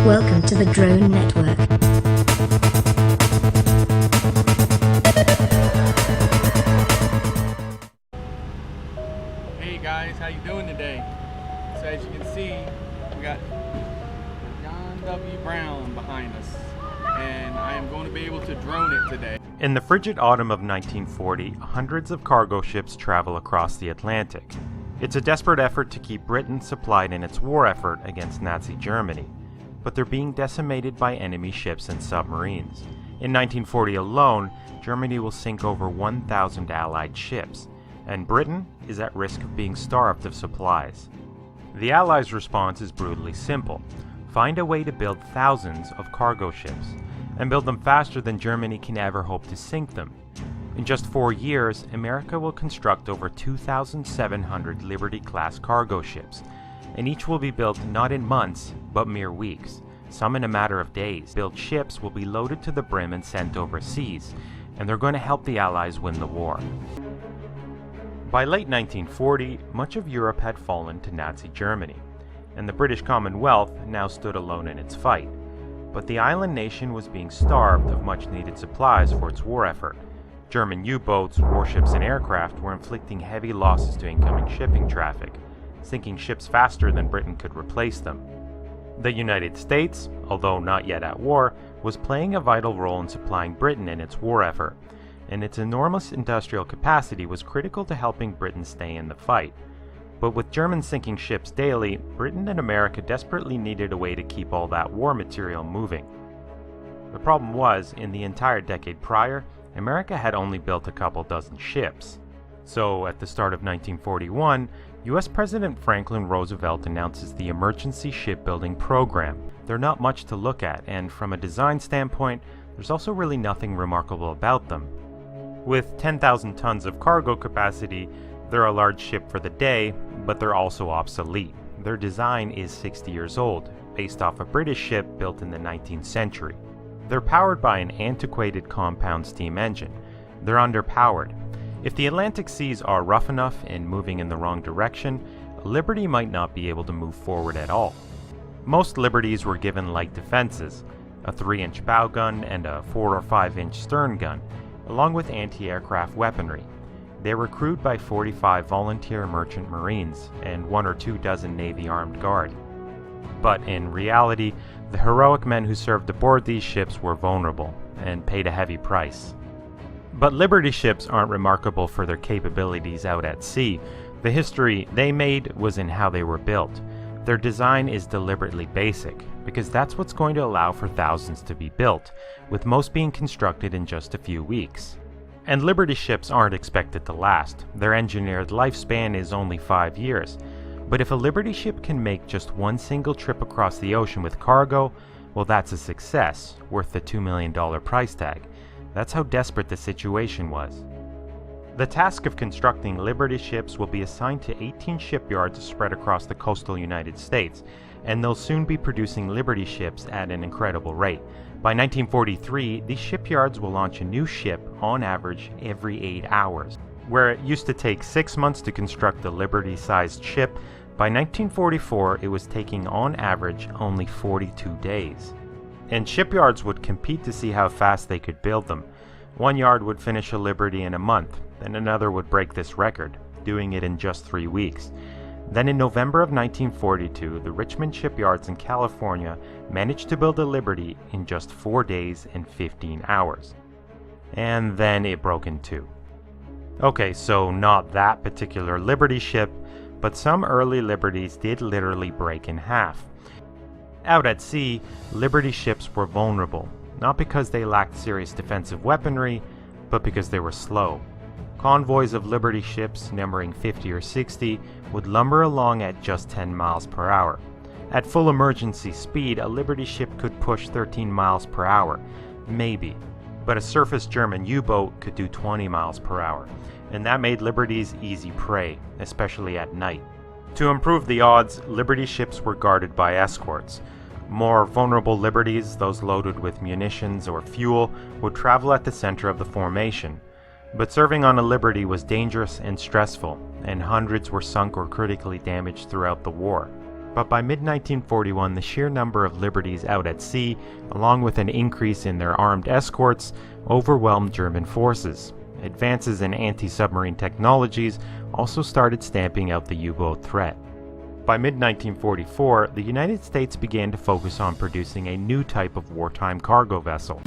Welcome to the Drone Network. Hey guys, how you doing today? So as you can see, we got John W. Brown behind us, and I am going to be able to drone it today. In the frigid autumn of 1940, hundreds of cargo ships travel across the Atlantic. It's a desperate effort to keep Britain supplied in its war effort against Nazi Germany, but they're being decimated by enemy ships and submarines. In 1940 alone, Germany will sink over 1,000 Allied ships, and Britain is at risk of being starved of supplies. The Allies' response is brutally simple: find a way to build thousands of cargo ships, and build them faster than Germany can ever hope to sink them. In just 4 years, America will construct over 2,700 Liberty-class cargo ships, and each will be built not in months, but mere weeks, some in a matter of days. Built ships will be loaded to the brim and sent overseas, and they're going to help the Allies win the war. By late 1940, much of Europe had fallen to Nazi Germany, and the British Commonwealth now stood alone in its fight. But the island nation was being starved of much-needed supplies for its war effort. German U-boats, warships, and aircraft were inflicting heavy losses to incoming shipping traffic, sinking ships faster than Britain could replace them. The United States, although not yet at war, was playing a vital role in supplying Britain in its war effort, and its enormous industrial capacity was critical to helping Britain stay in the fight. But with Germans sinking ships daily, Britain and America desperately needed a way to keep all that war material moving. The problem was, in the entire decade prior, America had only built a couple dozen ships. So, at the start of 1941, US President Franklin Roosevelt announces the Emergency Shipbuilding Program. They're not much to look at, and from a design standpoint, there's also really nothing remarkable about them. With 10,000 tons of cargo capacity, they're a large ship for the day, but they're also obsolete. Their design is 60 years old, based off a British ship built in the 19th century. They're powered by an antiquated compound steam engine. They're underpowered. If the Atlantic seas are rough enough and moving in the wrong direction, Liberty might not be able to move forward at all. Most Liberties were given light defenses, a 3-inch bow gun and a 4 or 5-inch stern gun, along with anti-aircraft weaponry. They were crewed by 45 volunteer merchant marines and 1 or 2 dozen Navy armed guard. But in reality, the heroic men who served aboard these ships were vulnerable and paid a heavy price. But Liberty ships aren't remarkable for their capabilities out at sea. The history they made was in how they were built. Their design is deliberately basic, because that's what's going to allow for thousands to be built, with most being constructed in just a few weeks. And Liberty ships aren't expected to last. Their engineered lifespan is only 5 years. But if a Liberty ship can make just one single trip across the ocean with cargo, well, that's a success, worth the $2 million price tag. That's how desperate the situation was. The task of constructing Liberty ships will be assigned to 18 shipyards spread across the coastal United States, and they'll soon be producing Liberty ships at an incredible rate. By 1943, these shipyards will launch a new ship on average every 8 hours. Where it used to take 6 months to construct a Liberty-sized ship, by 1944 it was taking on average only 42 days. And shipyards would compete to see how fast they could build them. One yard would finish a Liberty in a month, then another would break this record, doing it in just 3 weeks. Then in November of 1942, the Richmond shipyards in California managed to build a Liberty in just 4 days and 15 hours. And then it broke in two. Okay, so not that particular Liberty ship, but some early Liberties did literally break in half. Out at sea, Liberty ships were vulnerable, not because they lacked serious defensive weaponry, but because they were slow. Convoys of Liberty ships, numbering 50 or 60, would lumber along at just 10 miles per hour. At full emergency speed, a Liberty ship could push 13 miles per hour, maybe, but a surface German U-boat could do 20 miles per hour, and that made Liberties easy prey, especially at night. To improve the odds, Liberty ships were guarded by escorts. More vulnerable Liberties, those loaded with munitions or fuel, would travel at the center of the formation. But serving on a Liberty was dangerous and stressful, and hundreds were sunk or critically damaged throughout the war. But by mid-1941, the sheer number of liberties out at sea, along with an increase in their armed escorts, overwhelmed German forces. Advances in anti-submarine technologies also started stamping out the U-boat threat. By mid-1944, the United States began to focus on producing a new type of wartime cargo vessel.